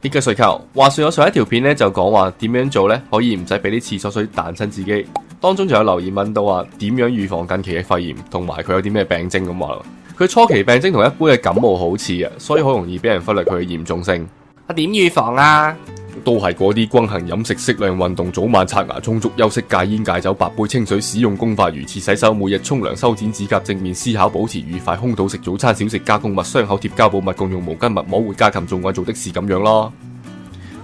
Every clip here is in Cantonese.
列嘅睡球，話說我上一條片咧就講話點樣做咧可以唔使俾啲廁所水彈親自己，當中就有留言問到話點樣預防近期嘅肺炎，同埋佢有啲咩病徵咁話。佢初期病徵同一般嘅感冒好似啊，所以好容易俾人忽略佢嘅嚴重性。點預防啊？都係嗰啲均衡飲食、適量運動、早晚刷牙、充足休息、戒煙戒酒、白杯清水、使用公筷、如廁洗手、每日沖涼、修剪指甲、正面思考、保持愉快、空肚食早餐、少食加工物、傷口貼膠布、共用毛巾、勿摸活家禽、做愛做的事咁樣咯。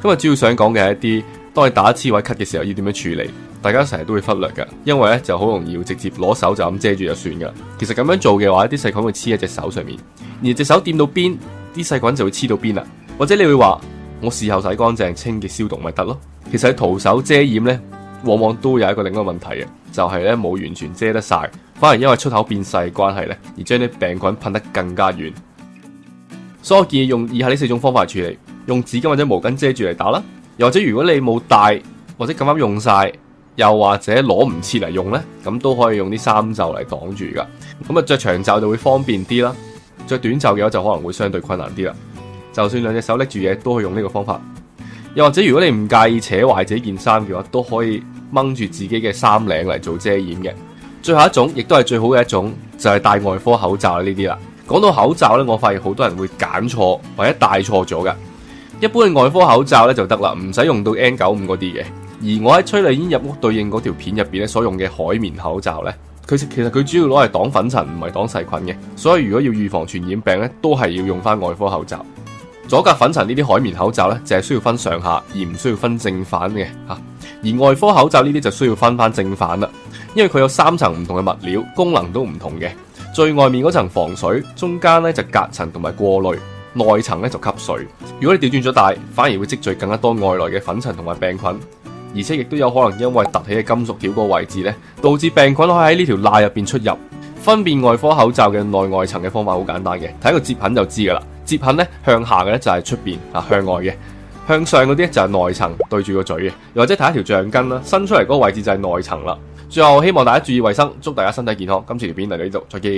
今日主要想講嘅係一啲，當你打刺或者咳嘅時候要點樣處理，大家成日都會忽略㗎，因為咧就好容易要直接攞手就咁遮住就算㗎。其實咁樣做嘅話，啲細菌會黐喺隻手上面，而隻手掂到邊，啲細菌就會黐到邊啦。或者你會話，我事後洗乾淨、清潔消毒咪得咯？其實徒手遮掩呢，往往都有一個另一個問題嘅，就係呢冇完全遮得晒，反而因為出口變細關係呢，而將啲病菌噴得更加遠。所以我建議用以下呢4種方法嚟處理：用紙巾或者毛巾遮住嚟打啦，又或者如果你冇帶或者咁啱用晒，又或者攞唔切嚟用呢，咁都可以用啲衫袖嚟擋住噶。咁啊着長袖就會方便啲啦，着短袖嘅話就可能會相對困難啲啦。就算兩隻手拎住嘢，都可以用呢個方法。又或者如果你唔介意扯壞自己件衫嘅話，都可以掹住自己嘅衫領嚟做遮掩嘅。最後一種，亦都係最好嘅一種，就係戴外科口罩呢啲啦。講到口罩呢，我發現好多人會揀錯或者戴錯咗噶。一般嘅外科口罩呢就得啦，唔使用到 N95 嗰啲嘅。而我喺催淚煙入屋對應嗰條片入邊咧所用嘅海綿口罩呢，其實佢主要攞嚟擋粉塵，唔係擋細菌嘅。所以如果要預防傳染病呢，都係要用翻外科口罩。阻隔粉塵呢啲海綿口罩呢，就係需要分上下，而唔需要分正反嘅嚇。而外科口罩呢啲就需要分翻正反啦，因為佢有3層唔同嘅物料，功能都唔同嘅。最外面嗰層防水，中間呢就隔塵同埋過濾，內層呢就吸水。如果你調轉咗戴，反而會積聚更加多外來嘅粉塵同埋病菌，而且亦都有可能因為凸起嘅金屬條個位置呢，導致病菌可以喺呢條罅入邊出入。分辨外科口罩嘅內外層嘅方法好簡單嘅，睇個接痕就知噶啦。接痕咧向下嘅咧就係出邊啊，向外嘅；向上嗰啲就係內層對住個嘴嘅，又或者睇一條橡筋啦，伸出嚟嗰個位置就係內層啦。最後希望大家注意衛生，祝大家身體健康。今次條片嚟到呢度，再見。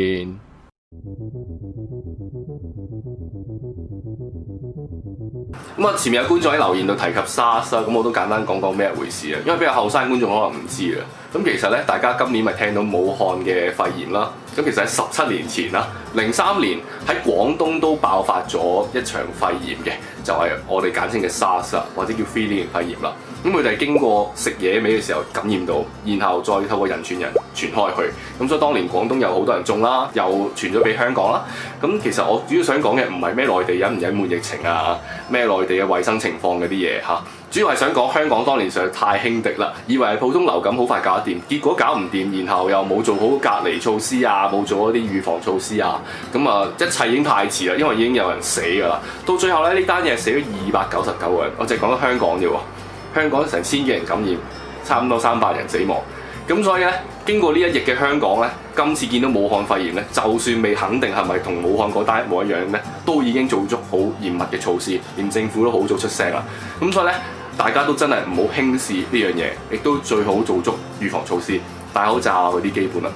咁啊，前面有觀眾喺留言度提及 SARS 啦，咁我都簡單講講咩回事啊，因為比較後生觀眾可能唔知啊。咁其實咧，大家今年咪聽到武漢嘅肺炎啦。咁其實喺17年前啦，03年喺廣東都爆發咗一場肺炎嘅，就係我哋簡稱嘅 SARS 啦，或者叫非典型肺炎啦。咁佢哋係經過食野味嘅時候感染到，然後再透過人傳人傳開去。咁所以當年廣東有好多人中啦，又傳咗俾香港啦。咁其實我主要想講嘅唔係咩內地隱唔隱瞞疫情啊，咩內地嘅衛生情況嗰啲嘢嚇，主要係想講香港當年實在太輕敵啦，以為係普通流感好快搞得掂，結果搞唔掂，然後又冇做好隔離措施啊，冇做嗰啲預防措施啊，咁啊一切已經太遲啦，因為已經有人死㗎啦。到最後咧，呢單嘢死咗299個人，我淨係講緊香港啫喎。香港成1000幾人感染，差唔多300人死亡。咁所以咧，經過呢一役嘅香港咧，今次見到武漢肺炎咧，就算未肯定係咪同武漢嗰單一模一樣咧，都已經做足好嚴密嘅措施，連政府都好早出聲啦。咁所以咧，大家都真係唔好輕視呢樣嘢，亦都最好做足預防措施，戴口罩嗰啲基本啦。